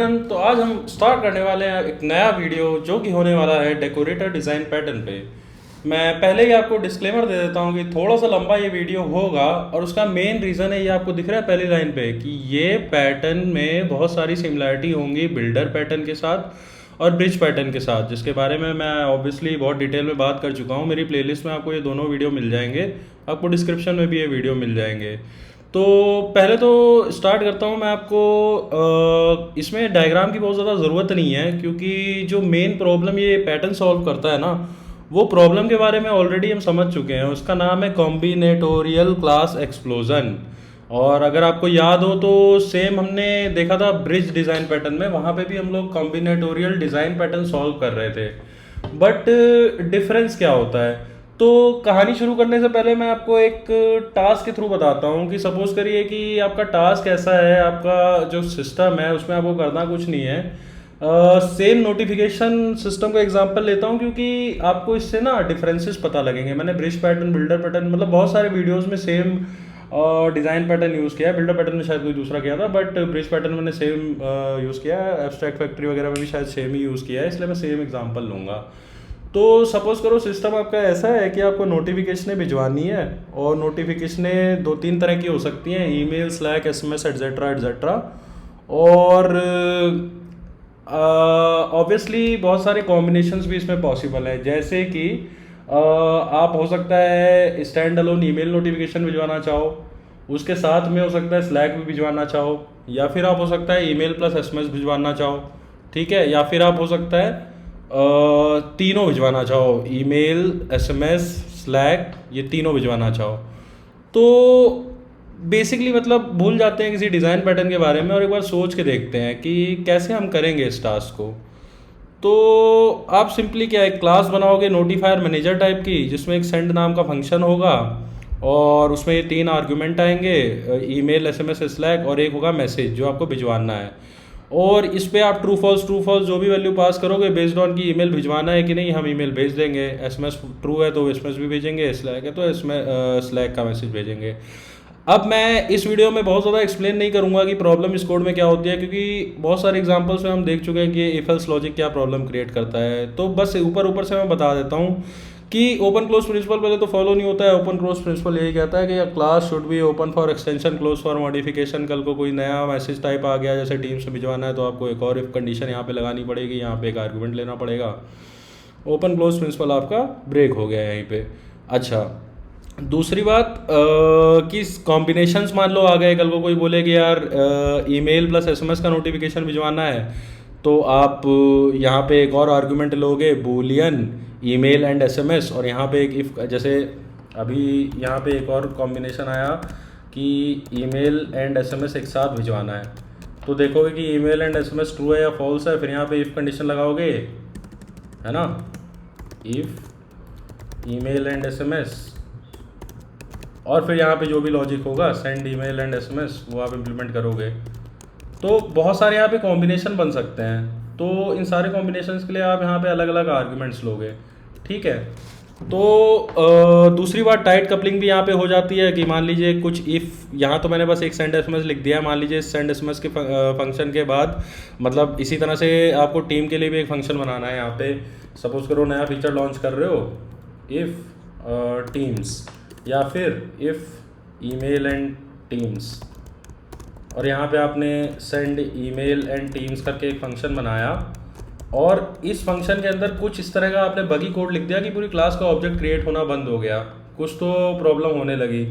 तो आज हम स्टार्ट करने वाले हैं एक नया वीडियो जो कि होने वाला है डेकोरेटर डिज़ाइन पैटर्न पे। मैं पहले ही आपको डिस्क्लेमर दे देता हूँ कि थोड़ा सा लंबा ये वीडियो होगा और उसका मेन रीज़न है, ये आपको दिख रहा है पहली लाइन पे, कि ये पैटर्न में बहुत सारी सिमिलरिटी होंगी बिल्डर पैटर्न के साथ और ब्रिज पैटर्न के साथ, जिसके बारे में मैं ऑब्वियसली बहुत डिटेल में बात कर चुका हूँ। मेरी प्लेलिस्ट में आपको ये दोनों वीडियो मिल जाएंगे, आपको डिस्क्रिप्शन में भी ये वीडियो मिल जाएंगे। तो पहले तो स्टार्ट करता हूँ मैं आपको। इसमें डायग्राम की बहुत ज़्यादा ज़रूरत नहीं है, क्योंकि जो मेन प्रॉब्लम ये पैटर्न सॉल्व करता है ना, वो प्रॉब्लम के बारे में ऑलरेडी हम समझ चुके हैं। उसका नाम है कॉम्बिनेटोरियल क्लास एक्सप्लोजन। और अगर आपको याद हो तो सेम हमने देखा था ब्रिज डिज़ाइन पैटर्न में, वहाँ पे भी हम लोग कॉम्बिनेटोरियल डिज़ाइन पैटर्न सॉल्व कर रहे थे। बट डिफरेंस क्या होता है? तो कहानी शुरू करने से पहले मैं आपको एक टास्क के थ्रू बताता हूँ कि सपोज करिए कि आपका टास्क ऐसा है, आपका जो सिस्टम है उसमें आपको करना कुछ नहीं है। सेम नोटिफिकेशन सिस्टम का एग्जांपल लेता हूँ, क्योंकि आपको इससे ना डिफरेंसेस पता लगेंगे। मैंने ब्रिज पैटर्न, बिल्डर पैटर्न, मतलब बहुत सारे वीडियोस में सेम डिज़ाइन पैटर्न यूज़ किया है। बिल्डर पैटर्न में शायद कोई दूसरा किया था, बट ब्रिज पैटर्न मैंने सेम यूज़ किया है। एब्स्ट्रैक्ट फैक्ट्री वगैरह में भी शायद सेम ही यूज़ किया है, इसलिए मैं सेम एग्जांपल लूँगा। तो सपोज करो सिस्टम आपका ऐसा है कि आपको नोटिफिकेशनें भिजवानी है, और नोटिफिकेशनें दो तीन तरह की हो सकती हैं, ईमेल, स्लैक, एसएमएस, एटजेट्रा एटजेट्रा। और ऑब्वियसली बहुत सारे कॉम्बिनेशंस भी इसमें पॉसिबल है, जैसे कि आप हो सकता है स्टैंड अलोन ईमेल नोटिफिकेशन भिजवाना चाहो, उसके साथ में हो सकता है स्लैक भी भिजवाना चाहो, या फिर आप हो सकता है ईमेल प्लस एसएमएस भिजवाना चाहो, ठीक है, या फिर आप हो सकता है तीनों भिजवाना चाहो, ईमेल, एसएमएस, स्लैक, ये तीनों भिजवाना चाहो। तो बेसिकली मतलब भूल जाते हैं किसी डिज़ाइन पैटर्न के बारे में और एक बार सोच के देखते हैं कि कैसे हम करेंगे इस टास्क को। तो आप सिंपली क्या, एक क्लास बनाओगे नोटिफायर मैनेजर टाइप की, जिसमें एक सेंड नाम का फंक्शन होगा और उसमें ये तीन आर्गुमेंट आएंगे, ईमेल, एसएमएस, स्लैक, और एक होगा मैसेज जो आपको भिजवाना है। और इस पे आप ट्रू फॉल्स जो भी वैल्यू पास करोगे बेस्ड ऑन की ईमेल भिजवाना है कि नहीं, हम ईमेल भेज देंगे। एसएमएस ट्रू है तो एसएमएस भी भेजेंगे, स्लैक है तो इसमें स्लैक का मैसेज भेजेंगे। अब मैं इस वीडियो में बहुत ज़्यादा एक्सप्लेन नहीं करूंगा कि प्रॉब्लम इस कोड में क्या होती है, क्योंकि बहुत सारे एग्जांपल्स में हम देख चुके हैं कि इफ एल्स लॉजिक क्या प्रॉब्लम क्रिएट करता है। तो बस ऊपर ऊपर से मैं बता देता हूँ कि ओपन क्लोज प्रिंसिपल पहले तो फॉलो नहीं होता है। ओपन क्लोज प्रिंसिपल यही कहता है कि class should be open for extension, close for modification. कल को कोई नया मैसेज टाइप आ गया, जैसे टीम से भिजवाना है, तो आपको एक और इफ कंडीशन यहाँ पे लगानी पड़ेगी, यहाँ पे एक आर्गूमेंट लेना पड़ेगा। ओपन क्लोज प्रिंसिपल आपका ब्रेक हो गया है यहीं पे। अच्छा, दूसरी बात कि कॉम्बिनेशंस मान लो आ गए, कल को कोई बोले कि यार ईमेल प्लस एसएमएस का नोटिफिकेशन भिजवाना है, तो आप यहाँ पे एक और आर्गुमेंट लोगे, बूलियन ईमेल एंड एसएमएस, और यहाँ पे एक इफ, जैसे अभी यहाँ पे एक और कॉम्बिनेशन आया कि ईमेल एंड एसएमएस एक साथ भिजवाना है, तो देखोगे कि ईमेल एंड एसएमएस ट्रू है या फॉल्स है, फिर यहाँ पे इफ कंडीशन लगाओगे, है ना, इफ ईमेल एंड एसएमएस, और फिर यहाँ पे जो भी लॉजिक होगा सेंड ईमेल एंड एसएमएस, वो आप इम्प्लीमेंट करोगे। तो बहुत सारे यहाँ पे कॉम्बिनेशन बन सकते हैं, तो इन सारे कॉम्बिनेशंस के लिए आप यहाँ पे अलग अलग आर्ग्यूमेंट्स लोगे, ठीक है। तो दूसरी बात, टाइट कपलिंग भी यहाँ पे हो जाती है कि मान लीजिए कुछ इफ़, यहाँ तो मैंने बस एक सेंड एसएमएस लिख दिया है, मान लीजिए सेंड एसएमएस के फंक्शन के बाद, मतलब इसी तरह से आपको टीम के लिए भी एक फंक्शन बनाना है। यहाँ पे सपोज करो नया फीचर लॉन्च कर रहे हो, इफ़ टीम्स, या फिर इफ़ ईमेल एंड टीम्स, और यहाँ पे आपने सेंड ईमेल एंड टीम्स करके एक फंक्शन बनाया, और इस फंक्शन के अंदर कुछ इस तरह का आपने बगी कोड लिख दिया कि पूरी क्लास का ऑब्जेक्ट क्रिएट होना बंद हो गया, कुछ तो प्रॉब्लम होने लगी।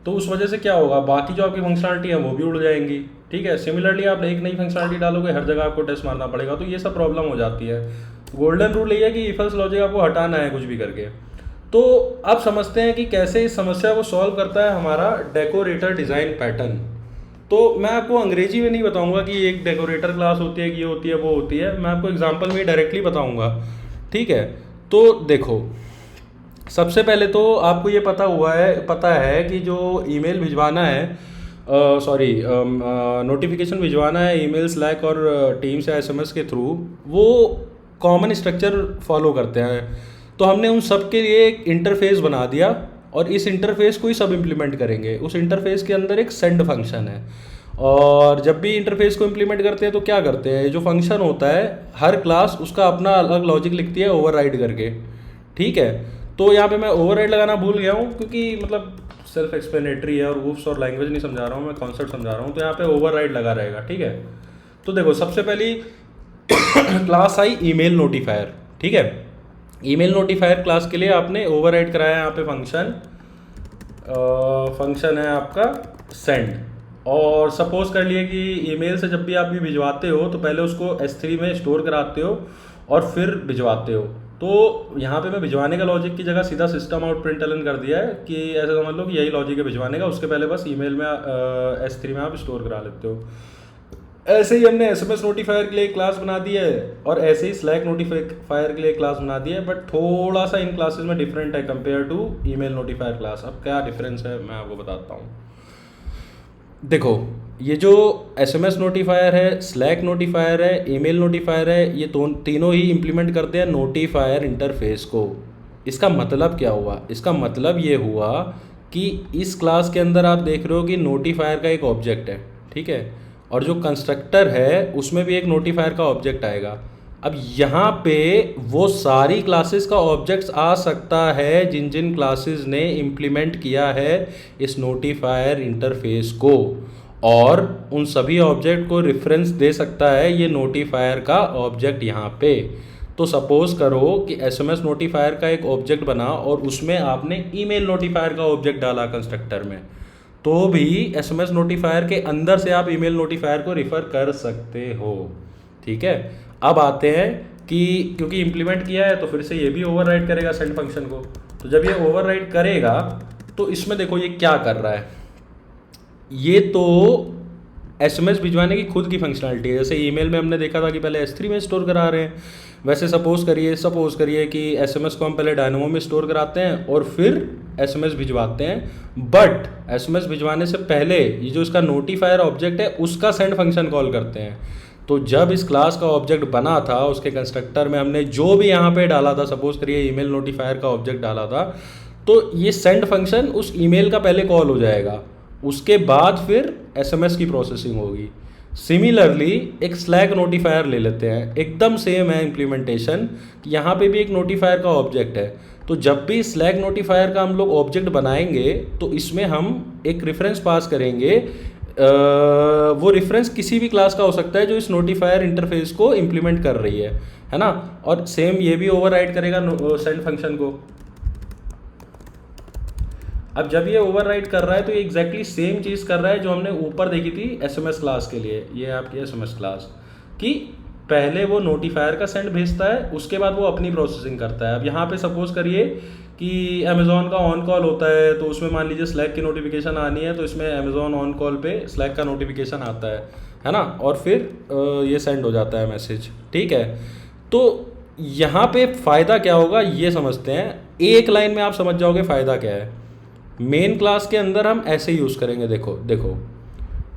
तो उस वजह से क्या होगा, बाकी जो आपकी फंक्शनलिटी है वो भी उड़ जाएंगी, ठीक है। सिमिलरली आप एक नई फंक्शनलिटी डालोगे, हर जगह आपको टेस्ट मारना पड़ेगा, तो ये सब प्रॉब्लम हो जाती है। गोल्डन रूल ये है कि इफ एल्स लॉजिक आपको हटाना है कुछ भी करके। तो अब समझते हैं कि कैसे इस समस्या को सॉल्व करता है हमारा डेकोरेटर डिज़ाइन पैटर्न। तो मैं आपको अंग्रेजी में नहीं बताऊंगा कि एक डेकोरेटर क्लास होती है कि ये होती है वो होती है, मैं आपको एग्जांपल में डायरेक्टली बताऊंगा, ठीक है। तो देखो, सबसे पहले तो आपको ये पता है कि जो ईमेल भिजवाना है, सॉरी नोटिफिकेशन भिजवाना है ईमेल, स्लैक और टीम्स या एसएमएस के थ्रू, वो कॉमन स्ट्रक्चर फॉलो करते हैं। तो हमने उन सब के लिए एक इंटरफेस बना दिया, और इस इंटरफेस को ही सब इम्प्लीमेंट करेंगे। उस इंटरफेस के अंदर एक सेंड फंक्शन है, और जब भी इंटरफेस को इम्प्लीमेंट करते हैं तो क्या करते हैं, जो फंक्शन होता है हर क्लास उसका अपना अलग लॉजिक लिखती है ओवरराइड करके, ठीक है। तो यहाँ पे मैं ओवरराइड लगाना भूल गया हूँ क्योंकि मतलब सेल्फ एक्सप्लेनेटरी है और वूफ्स और लैंग्वेज नहीं समझा रहा हूँ, मैं कॉन्सेप्ट समझा रहा हूँ, तो यहाँ पे ओवरराइड लगा रहेगा, ठीक है। तो देखो सबसे पहली क्लास आई ईमेल नोटिफायर, ठीक है। ईमेल नोटिफायर क्लास के लिए आपने ओवरराइड कराया यहाँ पे फंक्शन है आपका सेंड। और सपोज कर लिए कि ईमेल से जब भी आप भी भिजवाते हो तो पहले उसको S3 में स्टोर कराते हो और फिर भिजवाते हो। तो यहाँ पे मैं भिजवाने का लॉजिक की जगह सीधा सिस्टम आउट प्रिंटलन कर दिया है कि ऐसा समझ लो कि यही लॉजिक है भिजवाने का, उसके पहले बस ईमेल में S3 में आप स्टोर करा लेते हो। ऐसे ही हमने SMS नोटिफायर के लिए क्लास बना दी है और ऐसे ही स्लैक नोटिफायर के लिए क्लास बना दी है, बट थोड़ा सा इन क्लासेस में डिफरेंट है compare to email notifier class. अब क्या डिफरेंस है मैं आपको बताता हूँ। देखो ये जो SMS नोटिफायर है, स्लैक नोटिफायर है, ईमेल नोटिफायर है, ये तीनों ही इम्प्लीमेंट करते हैं नोटिफायर इंटरफेस को। इसका मतलब क्या हुआ, इसका मतलब ये हुआ कि इस क्लास के अंदर आप देख रहे हो कि नोटिफायर का एक ऑब्जेक्ट है, ठीक है, और जो कंस्ट्रक्टर है उसमें भी एक नोटिफायर का ऑब्जेक्ट आएगा। अब यहाँ पे वो सारी क्लासेस का ऑब्जेक्ट्स आ सकता है जिन जिन क्लासेस ने इम्प्लीमेंट किया है इस नोटिफायर इंटरफेस को, और उन सभी ऑब्जेक्ट को रेफरेंस दे सकता है ये नोटिफायर का ऑब्जेक्ट यहाँ पे। तो सपोज करो कि SMS नोटिफायर का एक ऑब्जेक्ट बना और उसमें आपने ईमेल नोटिफायर का ऑब्जेक्ट डाला कंस्ट्रक्टर में, तो भी SMS नोटिफायर के अंदर से आप ईमेल नोटिफायर को रिफ़र कर सकते हो, ठीक है। अब आते हैं कि क्योंकि इम्प्लीमेंट किया है तो फिर से ये भी ओवरराइड करेगा सेंड फंक्शन को। तो जब ये ओवरराइड करेगा तो इसमें देखो ये क्या कर रहा है, ये तो SMS भिजवाने की खुद की फंक्शनलिटी है। जैसे ईमेल में हमने देखा था कि पहले S3 में स्टोर करा रहे हैं, वैसे सपोज करिए कि SMS को हम पहले डायनेमो में स्टोर कराते हैं और फिर SMS भिजवाते हैं। बट SMS भिजवाने से पहले ये जो इसका नोटिफायर ऑब्जेक्ट है उसका सेंड फंक्शन कॉल करते हैं। तो जब इस क्लास का ऑब्जेक्ट बना था उसके कंस्ट्रक्टर में हमने जो भी यहाँ पे डाला था, सपोज करिए ईमेल नोटिफायर का ऑब्जेक्ट डाला था, तो ये सेंड फंक्शन उस ईमेल का पहले कॉल हो जाएगा, उसके बाद फिर SMS की प्रोसेसिंग होगी। सिमिलरली एक स्लैक नोटिफायर ले लेते हैं, एकदम सेम है इम्प्लीमेंटेशन, यहाँ पे भी एक नोटिफायर का ऑब्जेक्ट है। तो जब भी स्लैक नोटिफायर का हम लोग ऑब्जेक्ट बनाएंगे तो इसमें हम एक रेफरेंस पास करेंगे, वो रेफरेंस किसी भी क्लास का हो सकता है जो इस नोटिफायर इंटरफेस को इम्प्लीमेंट कर रही है ना। और सेम ये भी ओवरराइड करेगा सेंड फंक्शन को। अब जब ये ओवरराइड कर रहा है तो ये एग्जैक्टली सेम चीज़ कर रहा है जो हमने ऊपर देखी थी SMS क्लास के लिए। ये आपकी SMS क्लास कि पहले वो नोटिफायर का सेंड भेजता है, उसके बाद वो अपनी प्रोसेसिंग करता है। अब यहाँ पे सपोज करिए कि अमेज़ॉन का ऑन कॉल होता है, तो उसमें मान लीजिए स्लैक की नोटिफिकेशन आनी है, तो इसमें अमेज़ॉन ऑन कॉल पे स्लैक का नोटिफिकेशन आता है ना, और फिर ये सेंड हो जाता है मैसेज, ठीक है। तो यहाँ पे फ़ायदा क्या होगा ये समझते हैं, एक लाइन में आप समझ जाओगे फ़ायदा क्या है। मेन क्लास के अंदर हम ऐसे यूज़ करेंगे, देखो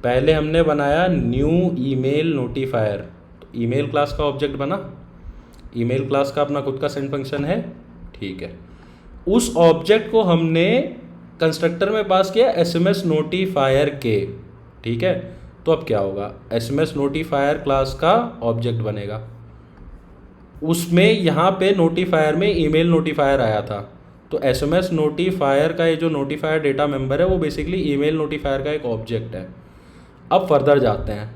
पहले हमने बनाया न्यू ईमेल नोटिफायर, तो ईमेल क्लास का ऑब्जेक्ट बना, ईमेल क्लास का अपना खुद का सेंड फंक्शन है, ठीक है। उस ऑब्जेक्ट को हमने कंस्ट्रक्टर में पास किया SMS नोटिफायर के, ठीक है। तो अब क्या होगा, SMS नोटिफायर क्लास का ऑब्जेक्ट बनेगा, उसमें यहाँ पे नोटिफायर में ईमेल नोटिफायर आया था, तो SMS नोटिफायर का ये जो नोटिफायर डेटा मेंबर है वो बेसिकली ईमेल नोटिफायर का एक ऑब्जेक्ट है। अब फर्दर जाते हैं,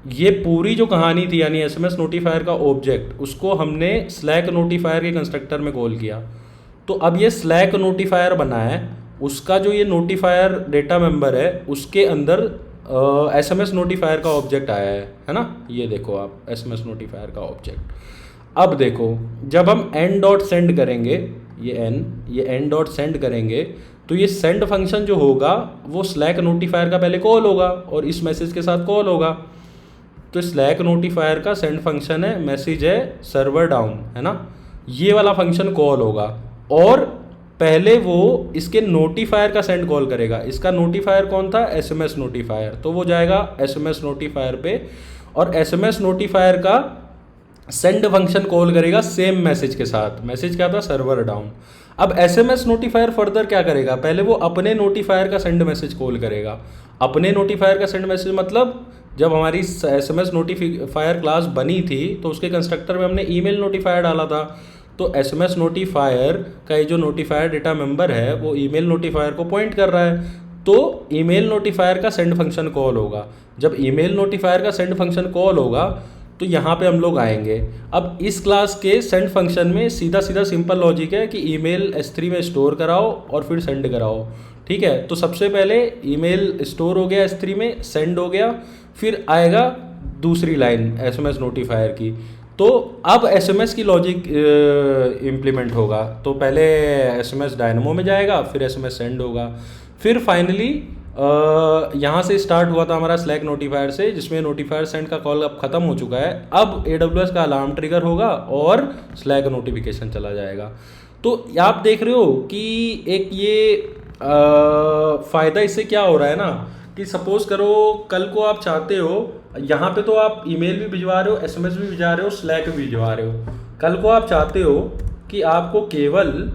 ये पूरी जो कहानी थी यानी SMS नोटिफायर का ऑब्जेक्ट, उसको हमने स्लैक नोटिफायर के कंस्ट्रक्टर में कॉल किया। तो अब ये स्लैक नोटिफायर बना है, उसका जो ये नोटिफायर डेटा मेंबर है उसके अंदर SMS नोटिफायर का ऑब्जेक्ट आया है ना। ये देखो आप SMS नोटिफायर का ऑब्जेक्ट। अब देखो जब हम n डॉट सेंड करेंगे, ये n डॉट सेंड करेंगे, तो ये सेंड फंक्शन जो होगा वो स्लैक नोटिफायर का पहले कॉल होगा और इस मैसेज के साथ कॉल होगा। तो स्लैक नोटिफायर का सेंड फंक्शन है, मैसेज है सर्वर डाउन, है ना, ये वाला फंक्शन कॉल होगा और पहले वो इसके नोटिफायर का सेंड कॉल करेगा। इसका नोटिफायर कौन था, SMS नोटिफायर, तो वो जाएगा SMS नोटिफायर पे और SMS नोटिफायर का सेंड फंक्शन कॉल करेगा सेम मैसेज के साथ। मैसेज क्या था, सर्वर डाउन। अब SMS नोटिफायर फर्दर क्या करेगा, पहले वो अपने नोटिफायर का सेंड मैसेज कॉल करेगा। अपने नोटिफायर का सेंड मैसेज मतलब जब हमारी SMS नोटिफायर क्लास बनी थी तो उसके कंस्ट्रक्टर में हमने ईमेल नोटिफायर डाला था। तो SMS नोटिफायर का ये जो नोटिफायर डेटा मेंबर है वो ईमेल नोटिफायर को पॉइंट कर रहा है। तो ईमेल नोटिफायर का सेंड फंक्शन कॉल होगा। जब ईमेल नोटिफायर का सेंड फंक्शन कॉल होगा तो यहाँ पे हम लोग आएंगे। अब इस क्लास के सेंड फंक्शन में सीधा सीधा सिंपल लॉजिक है कि ईमेल S3 में स्टोर कराओ और फिर सेंड कराओ। ठीक है, तो सबसे पहले ईमेल स्टोर हो गया S3 में, सेंड हो गया, फिर आएगा दूसरी लाइन SMS नोटिफायर की। तो अब SMS की लॉजिक इम्प्लीमेंट होगा। तो पहले SMS डायनमो में जाएगा, फिर SMS सेंड होगा, फिर फाइनली यहाँ से स्टार्ट हुआ था हमारा स्लैक नोटिफायर से, जिसमें नोटिफायर सेंड का कॉल अब ख़त्म हो चुका है। अब AWS का अलार्म ट्रिगर होगा और स्लैक नोटिफिकेशन चला जाएगा। तो आप देख रहे हो कि एक ये फ़ायदा इससे क्या हो रहा है ना, कि सपोज करो कल को आप चाहते हो, यहाँ पे तो आप ईमेल भी भिजवा रहे हो, SMS भी भिजवा रहे हो, स्लैक भी भिजवा रहे हो। कल को आप चाहते हो कि आपको केवल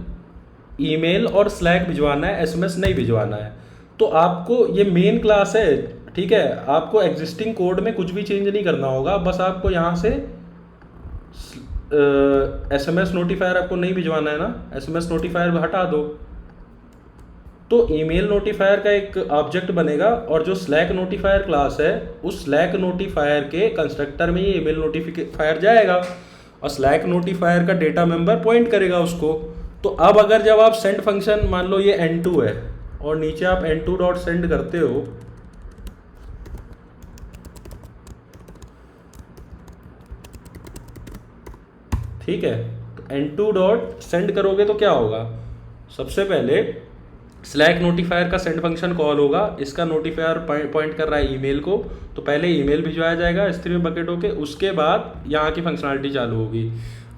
ईमेल और स्लैक भिजवाना है, SMS नहीं भिजवाना है, तो आपको ये मेन क्लास है, ठीक है, आपको एग्जिस्टिंग कोड में कुछ भी चेंज नहीं करना होगा। बस आपको यहाँ से SMS नोटिफायर आपको नहीं भिजवाना है ना, SMS नोटिफायर हटा दो, तो ईमेल नोटिफायर का एक ऑब्जेक्ट बनेगा और जो स्लैक नोटिफायर क्लास है उस स्लैक नोटिफायर के कंस्ट्रक्टर में ये ईमेल नोटिफायर जाएगा और स्लैक नोटिफायर का डेटा मेंबर पॉइंट करेगा उसको। तो अब अगर जब आप सेंड फंक्शन, मान लो ये N2 है और नीचे आप N2 डॉट सेंड करते हो, ठीक है, तो N2 डॉट सेंड करोगे तो क्या होगा, सबसे पहले स्लैक नोटिफायर का सेंड फंक्शन कॉल होगा। इसका नोटिफायर पॉइंट कर रहा है ईमेल को, तो पहले ईमेल भिजवाया जाएगा S3 में बकेट होके, उसके बाद यहाँ की फंक्शनलिटी चालू होगी।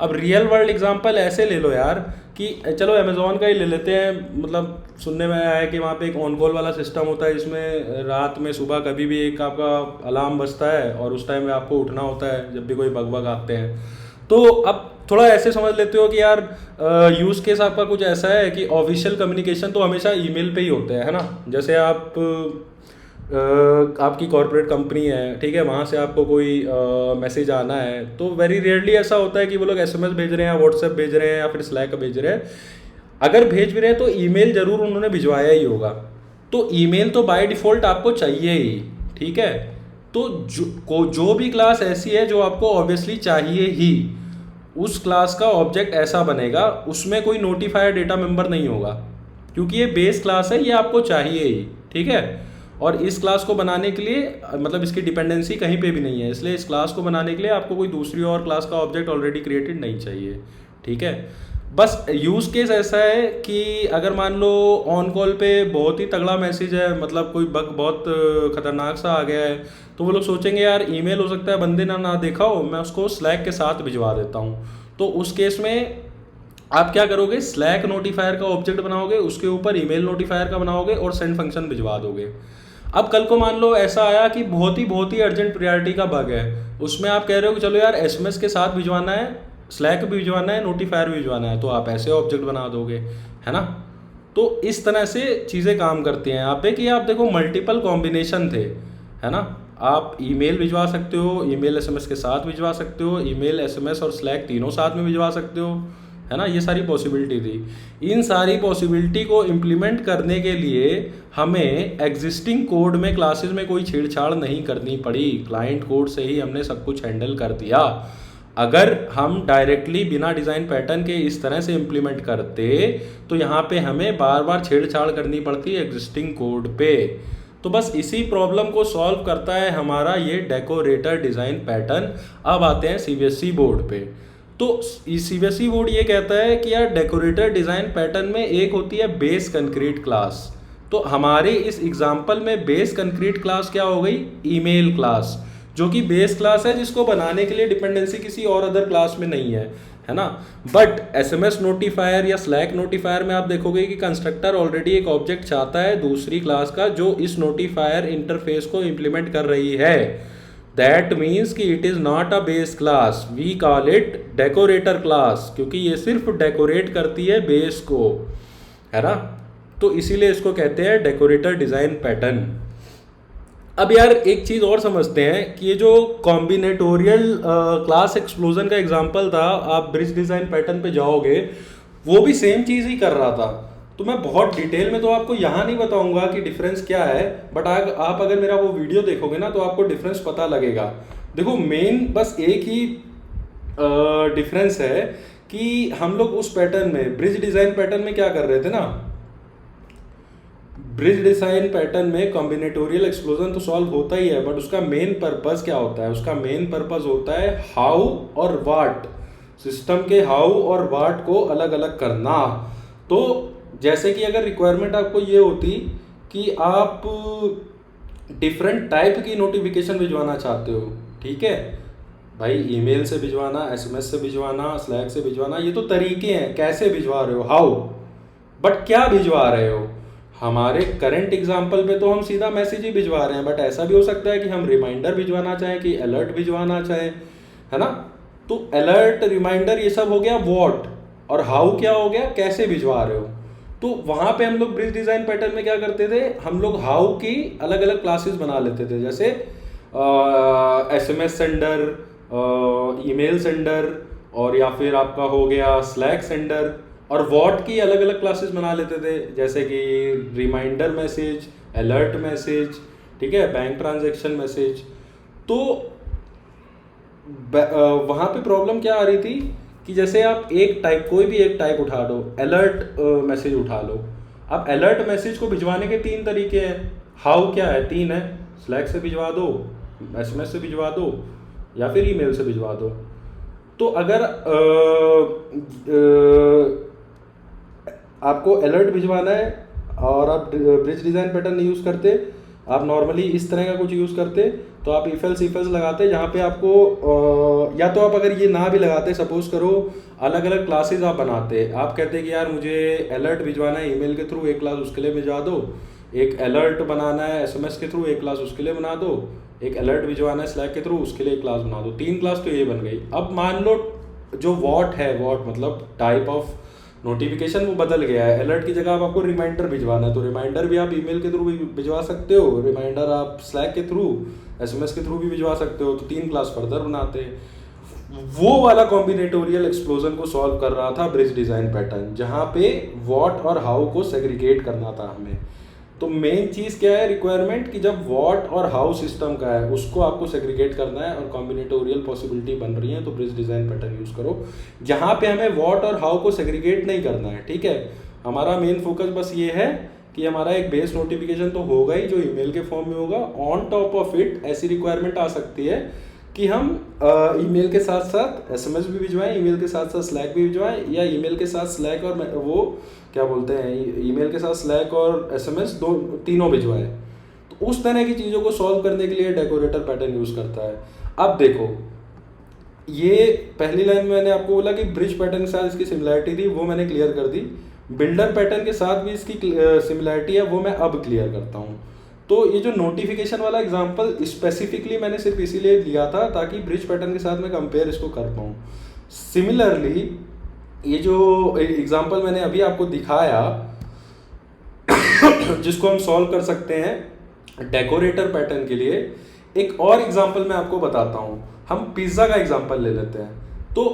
अब रियल वर्ल्ड एग्जांपल ऐसे ले लो यार कि चलो अमेज़ॉन का ही ले लेते हैं। मतलब सुनने में आया है कि वहाँ पे एक ऑन कॉल वाला सिस्टम होता है, जिसमें रात में सुबह कभी भी एक आपका अलार्म बजता है और उस टाइम में आपको उठना होता है जब भी कोई बग आते हैं। तो अब थोड़ा ऐसे समझ लेते हो कि यार यूज़ केस आपका कुछ ऐसा है कि ऑफिशियल कम्युनिकेशन तो हमेशा ईमेल पे ही होते हैं, है ना। जैसे आप आपकी कॉर्पोरेट कंपनी है, ठीक है, वहाँ से आपको कोई मैसेज आना है तो वेरी रेयरली ऐसा होता है कि वो लोग SMS भेज रहे हैं, व्हाट्सएप भेज रहे हैं या फिर स्लैक भेज रहे हैं। अगर भेज भी रहे हैं तो ईमेल ज़रूर उन्होंने भिजवाया ही होगा। तो ईमेल तो बाय डिफ़ॉल्ट आपको चाहिए ही, ठीक है। तो जो भी क्लास ऐसी है जो आपको ऑब्वियसली चाहिए ही, उस क्लास का ऑब्जेक्ट ऐसा बनेगा, उसमें कोई नोटिफायर डेटा मेंबर नहीं होगा, क्योंकि ये बेस क्लास है, ये आपको चाहिए ही, ठीक है। और इस क्लास को बनाने के लिए मतलब इसकी डिपेंडेंसी कहीं पे भी नहीं है, इसलिए इस क्लास को बनाने के लिए आपको कोई दूसरी और क्लास का ऑब्जेक्ट ऑलरेडी क्रिएटेड नहीं चाहिए, ठीक है। बस यूज़ केस ऐसा है कि अगर मान लो ऑन कॉल पे बहुत ही तगड़ा मैसेज है, मतलब कोई बग बहुत खतरनाक सा आ गया है, तो वो लोग सोचेंगे यार ईमेल हो सकता है बंदे ना देखा हो, मैं उसको स्लैक के साथ भिजवा देता हूँ। तो उस केस में आप क्या करोगे, स्लैक नोटिफायर का ऑब्जेक्ट बनाओगे, उसके ऊपर ईमेल नोटिफायर का बनाओगे और सेंड फंक्शन भिजवा दोगे। अब कल को मान लो ऐसा आया कि बहुत ही अर्जेंट प्रायोरिटी का बग है, उसमें आप कह रहे हो कि चलो यार SMS के साथ भिजवाना है, स्लैक भी भिजवाना है, नोटिफायर भी भिजवाना है, तो आप ऐसे ऑब्जेक्ट बना दोगे, है ना। तो इस तरह से चीज़ें काम करती हैं यहाँ पे कि आप देखो मल्टीपल कॉम्बिनेशन थे, है ना। आप ईमेल भिजवा सकते हो, ईमेल SMS के साथ भिजवा सकते हो, ईमेल SMS और स्लैक तीनों साथ में भिजवा सकते हो, है ना। ये सारी पॉसिबिलिटी थी। इन सारी पॉसिबिलिटी को इम्प्लीमेंट करने के लिए हमें एग्जिस्टिंग कोड में क्लासेस में कोई छेड़छाड़ नहीं करनी पड़ी, क्लाइंट कोड से ही हमने सब कुछ हैंडल कर दिया। अगर हम डायरेक्टली बिना डिज़ाइन पैटर्न के इस तरह से इम्प्लीमेंट करते तो यहाँ पे हमें बार बार छेड़छाड़ करनी पड़ती एग्जिस्टिंग कोड पे। तो बस इसी प्रॉब्लम को सॉल्व करता है हमारा ये डेकोरेटर डिज़ाइन पैटर्न। अब आते हैं CBSE बोर्ड पे। तो CBSE बोर्ड ये कहता है कि यार डेकोरेटर डिज़ाइन पैटर्न में एक होती है बेस कंक्रीट क्लास। तो हमारे इस एग्जाम्पल में बेस कंक्रीट क्लास क्या हो गई, ईमेल क्लास, जो कि बेस क्लास है जिसको बनाने के लिए डिपेंडेंसी किसी और अदर क्लास में नहीं है ना। बट SMS नोटिफायर या स्लैक नोटिफायर में आप देखोगे कि कंस्ट्रक्टर ऑलरेडी एक ऑब्जेक्ट चाहता है दूसरी क्लास का जो इस नोटिफायर इंटरफेस को इम्प्लीमेंट कर रही है। दैट मीन्स कि it is not a base class, we call it decorator class, क्योंकि ये सिर्फ डेकोरेट करती है बेस को, है ना। तो इसीलिए इसको कहते हैं डेकोरेटर डिज़ाइन पैटर्न। अब यार एक चीज़ और समझते हैं कि ये जो कॉम्बिनेटोरियल क्लास एक्सप्लोजन का एग्जांपल था, आप ब्रिज डिज़ाइन पैटर्न पे जाओगे, वो भी सेम चीज़ ही कर रहा था। तो मैं बहुत डिटेल में तो आपको यहाँ नहीं बताऊंगा कि डिफरेंस क्या है, बट आप अगर मेरा वो वीडियो देखोगे ना तो आपको डिफरेंस पता लगेगा। देखो मेन बस एक ही डिफरेंस है कि हम लोग उस पैटर्न में, ब्रिज डिज़ाइन पैटर्न में क्या कर रहे थे ना, ब्रिज डिजाइन पैटर्न में कॉम्बिनेटोरियल एक्सप्लोजन तो सॉल्व होता ही है, बट उसका मेन पर्पस क्या होता है? उसका मेन पर्पस होता है हाउ और वाट, सिस्टम के हाउ और वाट को अलग अलग करना। तो जैसे कि अगर रिक्वायरमेंट आपको ये होती कि आप डिफरेंट टाइप की नोटिफिकेशन भिजवाना चाहते हो, ठीक है भाई, ईमेल से भिजवाना, एसएमएस से भिजवाना, स्लैक से भिजवाना, ये तो तरीके हैं कैसे भिजवा रहे हो, हाउ, बट क्या भिजवा रहे हो? हमारे करंट एग्जाम्पल पे तो हम सीधा मैसेज ही भिजवा रहे हैं, बट ऐसा भी हो सकता है कि हम रिमाइंडर भिजवाना चाहें, कि अलर्ट भिजवाना चाहें, है ना। तो अलर्ट, रिमाइंडर, ये सब हो गया व्हाट, और हाउ क्या हो गया, कैसे भिजवा रहे हो। तो वहाँ पे हम लोग ब्रिज डिज़ाइन पैटर्न में क्या करते थे, हम लोग हाउ की अलग अलग क्लासेस बना लेते थे, जैसे एसएमएस सेंडर, ईमेल सेंडर, और या फिर आपका हो गया स्लैक सेंडर, और वॉट की अलग अलग क्लासेस बना लेते थे, जैसे कि रिमाइंडर मैसेज, अलर्ट मैसेज, ठीक है, बैंक ट्रांजैक्शन मैसेज। तो वहाँ पे प्रॉब्लम क्या आ रही थी कि जैसे आप एक टाइप, कोई भी एक टाइप उठा दो, अलर्ट मैसेज उठा लो, अब अलर्ट मैसेज को भिजवाने के 3 तरीके हैं। हाउ क्या है? 3 है, स्लैक से भिजवा दो, एसएमएस से भिजवा दो, या फिर ईमेल से भिजवा दो। तो अगर आपको अलर्ट भिजवाना है और आप ब्रिज डिज़ाइन पैटर्न नहीं यूज़ करते, आप नॉर्मली इस तरह का कुछ यूज़ करते, तो आप इफेल्स लगाते, जहाँ पे आपको या तो आप अगर ये ना भी लगाते, सपोज करो अलग अलग क्लासेस आप बनाते, आप कहते कि यार मुझे अलर्ट भिजवाना है ईमेल के थ्रू, एक क्लास उसके लिए भिजवा दो, एक अलर्ट बनाना है एसएमएस के थ्रू, एक क्लास उसके लिए बना दो, एक अलर्ट भिजवाना है स्लैक के थ्रू, उसके लिए एक क्लास बना दो, 3 क्लास तो ये बन गई। अब मान लो जो वॉट है, वॉट मतलब टाइप ऑफ नोटिफिकेशन, वो बदल गया है। अलर्ट की जगह आप आपको रिमाइंडर भिजवाना है, तो रिमाइंडर भी आप ईमेल के थ्रू भी भिजवा सकते हो, रिमाइंडर आप स्लैक के थ्रू, एसएमएस के थ्रू भी भिजवा सकते हो, तो 3 क्लास फर्दर बनाते हैं। वो वाला कॉम्बिनेटोरियल एक्सप्लोजन को सॉल्व कर रहा था ब्रिज डिज़ाइन पैटर्न, जहाँ पे व्हाट और हाउ को सेग्रीगेट करना था हमें। तो मेन चीज़ क्या है रिक्वायरमेंट, कि जब व्हाट और हाउ सिस्टम का है उसको आपको सेग्रीगेट करना है, और कॉम्बिनेटोरियल पॉसिबिलिटी बन रही है तो ब्रिज डिज़ाइन पैटर्न यूज़ करो, जहाँ पे हमें व्हाट और हाउ को सेग्रीगेट नहीं करना है, ठीक है। हमारा मेन फोकस बस ये है कि हमारा एक बेस नोटिफिकेशन तो होगा ही, जो ईमेल के फॉर्म में होगा, ऑन टॉप ऑफ इट ऐसी रिक्वायरमेंट आ सकती है कि हम ईमेल के साथ साथ एसएमएस भी भिजवाएं, ईमेल के साथ साथ स्लैक भी भिजवाएं, या ईमेल के साथ स्लैक और वो क्या बोलते हैं, ईमेल के साथ स्लैक और एसएमएस तीनों भिजवाएं। तो उस तरह की चीज़ों को सॉल्व करने के लिए डेकोरेटर पैटर्न यूज़ करता है। अब देखो, ये पहली लाइन में मैंने आपको बोला कि ब्रिज पैटर्न के साथ इसकी सिमिलैरिटी थी, वो मैंने क्लियर कर दी। बिल्डर पैटर्न के साथ भी इसकी सिमिलैरिटी है, वो मैं अब क्लियर करता हूँ। तो ये जो नोटिफिकेशन वाला एग्जांपल स्पेसिफिकली मैंने सिर्फ इसीलिए लिया था ताकि ब्रिज पैटर्न के साथ मैं कंपेयर इसको कर पाऊँ। सिमिलरली ये जो एग्जांपल मैंने अभी आपको दिखाया जिसको हम सॉल्व कर सकते हैं डेकोरेटर पैटर्न के लिए, एक और एग्जांपल मैं आपको बताता हूँ। हम पिज्ज़ा का एग्जांपल ले लेते हैं। तो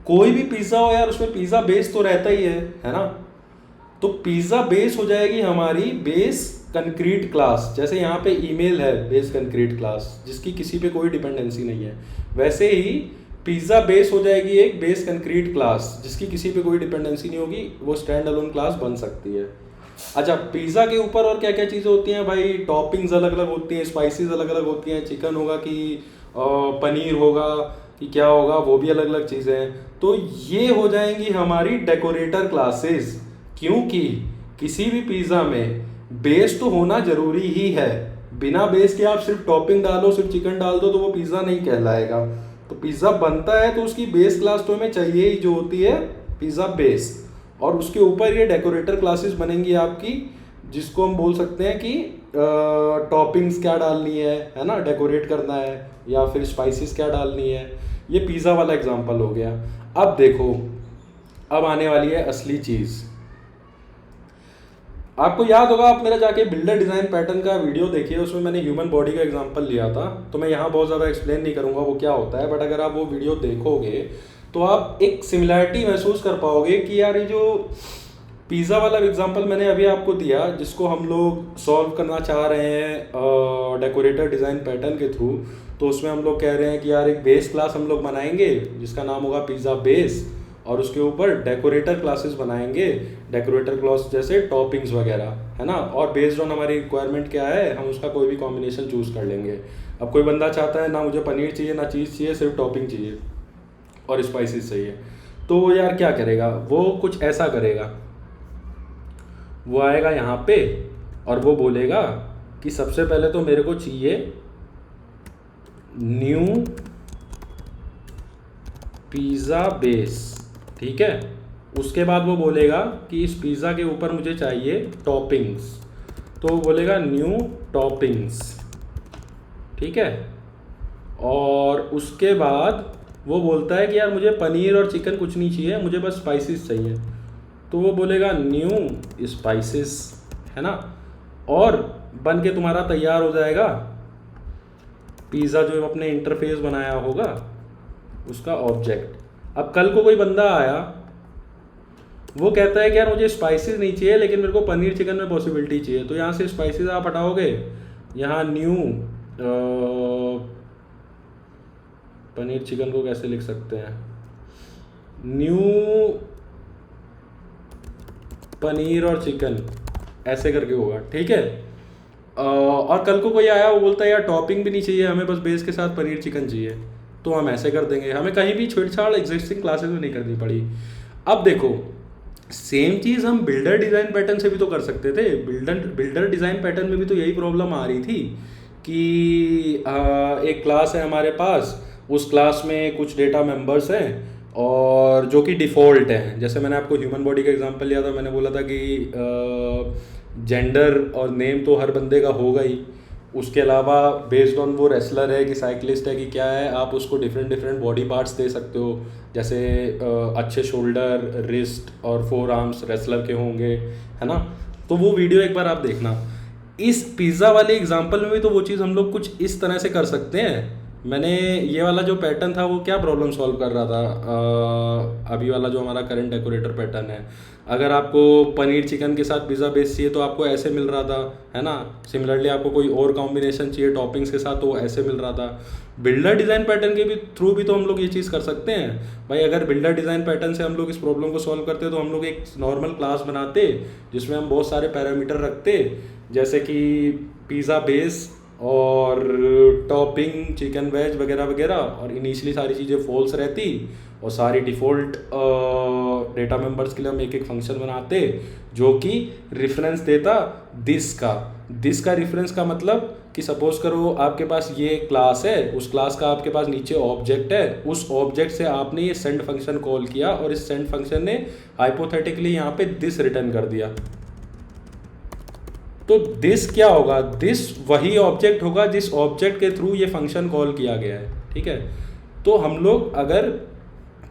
कोई भी पिज्ज़ा हो यार, उसमें पिज़्ज़ा बेस तो रहता ही है ना। तो पिज़्ज़ा बेस हो जाएगी हमारी बेस कंक्रीट क्लास, जैसे यहाँ पे ईमेल है बेस कंक्रीट क्लास जिसकी किसी पे कोई डिपेंडेंसी नहीं है, वैसे ही पिज़्ज़ा बेस हो जाएगी एक बेस कंक्रीट क्लास जिसकी किसी पे कोई डिपेंडेंसी नहीं होगी, वो स्टैंड अलोन क्लास बन सकती है। अच्छा, पिज़्ज़ा के ऊपर और क्या क्या चीज़ें होती हैं भाई? टॉपिंग्स अलग अलग होती हैं, स्पाइसेस अलग अलग होती हैं, चिकन होगा कि पनीर होगा कि क्या होगा, वो भी अलग अलग चीज़ें हैं। तो ये हो जाएंगी हमारी डेकोरेटर क्लासेस, क्योंकि किसी भी पिज़्ज़ा में बेस तो होना जरूरी ही है। बिना बेस के आप सिर्फ टॉपिंग डालो, सिर्फ चिकन डाल दो तो वो पिज़्ज़ा नहीं कहलाएगा। तो पिज़्ज़ा बनता है तो उसकी बेस क्लास तो हमें चाहिए ही, जो होती है पिज़्ज़ा बेस, और उसके ऊपर ये डेकोरेटर क्लासेस बनेंगी आपकी, जिसको हम बोल सकते हैं कि टॉपिंग्स क्या डालनी है ना, डेकोरेट करना है, या फिर स्पाइसेस क्या डालनी है। ये पिज़्ज़ा वाला एग्जांपल हो गया। अब देखो, अब आने वाली है असली चीज़। आपको याद होगा, आप मेरा जाके बिल्डर डिज़ाइन पैटर्न का वीडियो देखिए, उसमें मैंने ह्यूमन बॉडी का एग्जांपल लिया था। तो मैं यहाँ बहुत ज़्यादा एक्सप्लेन नहीं करूँगा वो क्या होता है, बट अगर आप वो वीडियो देखोगे तो आप एक सिमिलैरिटी महसूस कर पाओगे कि यार ये जो पिज़्ज़ा वाला एग्जांपल मैंने अभी आपको दिया, जिसको हम लोग सॉल्व करना चाह रहे हैं डेकोरेटर डिज़ाइन पैटर्न के थ्रू, तो उसमें हम लोग कह रहे हैं कि यार एक बेस क्लास हम लोग बनाएंगे जिसका नाम होगा पिज़्ज़ा बेस, और उसके ऊपर डेकोरेटर क्लासेस बनाएंगे, डेकोरेटर क्लास जैसे टॉपिंग्स वगैरह, है ना। और बेस्ड ऑन हमारी रिक्वायरमेंट क्या है, हम उसका कोई भी कॉम्बिनेशन चूज़ कर लेंगे। अब कोई बंदा चाहता है ना मुझे पनीर चाहिए ना चीज़ चाहिए, सिर्फ टॉपिंग चाहिए और स्पाइसेस चाहिए, तो वो यार क्या करेगा, वो कुछ ऐसा करेगा, वो आएगा यहाँ पे और वो बोलेगा कि सबसे पहले तो मेरे को चाहिए न्यू पिज़्ज़ा बेस, ठीक है। उसके बाद वो बोलेगा कि इस पिज़्ज़ा के ऊपर मुझे चाहिए टॉपिंग्स, तो वो बोलेगा न्यू टॉपिंग्स, ठीक है। और उसके बाद वो बोलता है कि यार मुझे पनीर और चिकन कुछ नहीं चाहिए, मुझे बस स्पाइसेस चाहिए, तो वो बोलेगा न्यू स्पाइसेस, है ना। और बन के तुम्हारा तैयार हो जाएगा पिज़्ज़ा जो अपने इंटरफेस बनाया होगा उसका ऑब्जेक्ट। अब कल को कोई बंदा आया, वो कहता है कि यार मुझे स्पाइसेस नहीं चाहिए लेकिन मेरे को पनीर चिकन में पॉसिबिलिटी चाहिए, तो यहाँ से स्पाइसेस आप हटाओगे, यहाँ न्यू पनीर चिकन को कैसे लिख सकते हैं, न्यू पनीर और चिकन ऐसे करके होगा, ठीक है। और कल को कोई आया, वो बोलता है यार टॉपिंग भी नहीं चाहिए हमें, बस बेस के साथ पनीर चिकन चाहिए, तो हम ऐसे कर देंगे, हमें कहीं भी छेड़छाड़ एग्जिस्टिंग क्लासेस में नहीं करनी पड़ी। अब देखो सेम चीज़ हम बिल्डर डिज़ाइन पैटर्न से भी तो कर सकते थे। बिल्डर डिज़ाइन पैटर्न में भी तो यही प्रॉब्लम आ रही थी कि एक क्लास है हमारे पास, उस क्लास में कुछ डेटा मेंबर्स हैं और जो कि डिफ़ॉल्ट हैं। जैसे मैंने आपको ह्यूमन बॉडी का एग्जांपल लिया था, मैंने बोला था कि जेंडर और नेम तो हर बंदे का होगा ही, उसके अलावा बेस्ड ऑन वो रेसलर है कि साइकिलिस्ट है कि क्या है, आप उसको डिफरेंट डिफरेंट बॉडी पार्ट्स दे सकते हो। जैसे अच्छे शोल्डर, रिस्ट और फोर आर्म्स रेसलर के होंगे, है ना। तो वो वीडियो एक बार आप देखना। इस पिज़्ज़ा वाले एग्जांपल में भी तो वो चीज़ हम लोग कुछ इस तरह से कर सकते हैं। मैंने ये वाला जो पैटर्न था वो क्या प्रॉब्लम सॉल्व कर रहा था, अभी वाला जो हमारा करंट डेकोरेटर पैटर्न है, अगर आपको पनीर चिकन के साथ पिज़्ज़ा बेस चाहिए तो आपको ऐसे मिल रहा था, है ना। सिमिलरली आपको कोई और कॉम्बिनेशन चाहिए टॉपिंग्स के साथ तो वो ऐसे मिल रहा था। बिल्डर डिज़ाइन पैटर्न के भी थ्रू भी तो हम लोग ये चीज़ कर सकते हैं भाई। अगर बिल्डर डिज़ाइन पैटर्न से हम लोग इस प्रॉब्लम को सॉल्व करते तो हम लोग एक नॉर्मल क्लास बनाते जिसमें हम बहुत सारे पैरामीटर रखते, जैसे कि पिज़्ज़ा बेस और टॉपिंग चिकन वेज वगैरह वगैरह, और इनिशियली सारी चीज़ें फॉल्स रहती और सारी डिफ़ॉल्ट डेटा मेंबर्स के लिए हम एक एक फंक्शन बनाते जो कि रेफरेंस देता दिस का रेफरेंस का मतलब कि सपोज करो आपके पास ये क्लास है, उस क्लास का आपके पास नीचे ऑब्जेक्ट है, उस ऑब्जेक्ट से आपने ये सेंड फंक्शन कॉल किया और इस सेंड फंक्शन ने हाइपोथेटिकली यहाँ पे दिस रिटर्न कर दिया। तो दिस क्या होगा, दिस वही ऑब्जेक्ट होगा जिस ऑब्जेक्ट के थ्रू ये फंक्शन कॉल किया गया है, ठीक है। तो हम लोग अगर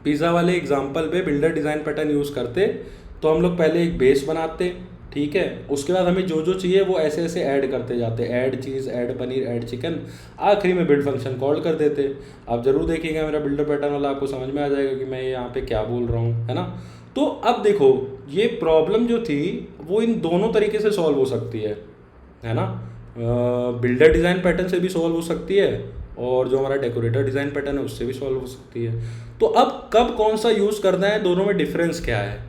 पिज़्ज़ा वाले एग्जांपल पे बिल्डर डिज़ाइन पैटर्न यूज़ करते तो हम लोग पहले एक बेस बनाते, ठीक है। उसके बाद हमें जो जो चाहिए वो ऐसे ऐसे ऐड करते जाते, ऐड चीज़, ऐड पनीर, ऐड चिकन, आखिरी में बिल्ड फंक्शन कॉल कर देते। आप ज़रूर देखिएगा मेरा बिल्डर पैटर्न वाला, आपको समझ में आ जाएगा कि मैं यहाँ पे क्या बोल रहा हूँ, है ना। तो अब देखो ये प्रॉब्लम जो थी वो इन दोनों तरीके से सॉल्व हो सकती है ना। बिल्डर डिज़ाइन पैटर्न से भी सॉल्व हो सकती है और जो हमारा डेकोरेटर डिज़ाइन पैटर्न है उससे भी सॉल्व हो सकती है। तो अब कब कौन सा यूज़ करना है, दोनों में डिफरेंस क्या है,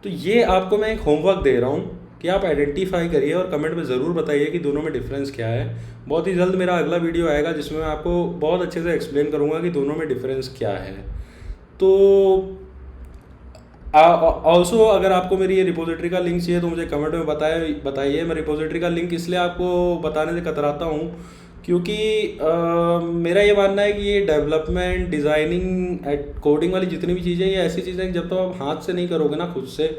तो ये आपको मैं एक होमवर्क दे रहा हूँ कि आप आइडेंटिफाई करिए और कमेंट में ज़रूर बताइए कि दोनों में डिफरेंस क्या है। बहुत ही जल्द मेरा अगला वीडियो आएगा जिसमें मैं आपको बहुत अच्छे से एक्सप्लेन करूँगा कि दोनों में डिफरेंस क्या है। तो ऑल्सो अगर आपको मेरी ये रिपोजिटरी का लिंक चाहिए तो मुझे कमेंट में बताइए। मैं रिपोजिटरी का लिंक इसलिए आपको बताने से कतराता हूँ क्योंकि मेरा ये मानना है कि ये डेवलपमेंट, डिज़ाइनिंग, कोडिंग वाली जितनी भी चीज़ें, ये ऐसी चीज़ें जब तक आप हाथ से नहीं करोगे ना, खुद से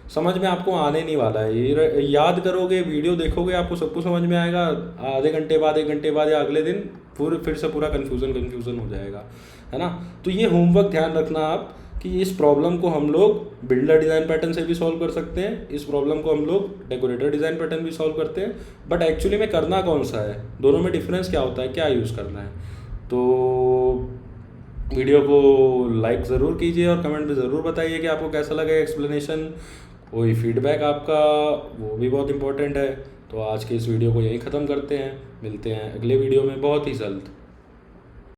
समझ में आपको आने नहीं वाला है। ये याद करोगे, वीडियो देखोगे, आपको सब कुछ समझ में आएगा, आधे घंटे बाद, 1 घंटे बाद या अगले दिन फिर से पूरा कन्फ्यूज़न हो जाएगा, है ना। तो ये होमवर्क ध्यान रखना आप कि इस प्रॉब्लम को हम लोग बिल्डर डिज़ाइन पैटर्न से भी सॉल्व कर सकते हैं, इस प्रॉब्लम को हम लोग डेकोरेटर डिज़ाइन पैटर्न भी सॉल्व करते हैं, बट एक्चुअली में करना कौन सा है, दोनों में डिफरेंस क्या होता है, क्या यूज़ करना है। तो वीडियो को लाइक ज़रूर कीजिए और कमेंट में ज़रूर बताइए कि आपको कैसा लगा एक्सप्लेनेशन। कोई फीडबैक आपका, वो भी बहुत इंपॉर्टेंट है। तो आज के इस वीडियो को यहीं ख़त्म करते हैं, मिलते हैं अगले वीडियो में बहुत ही जल्द।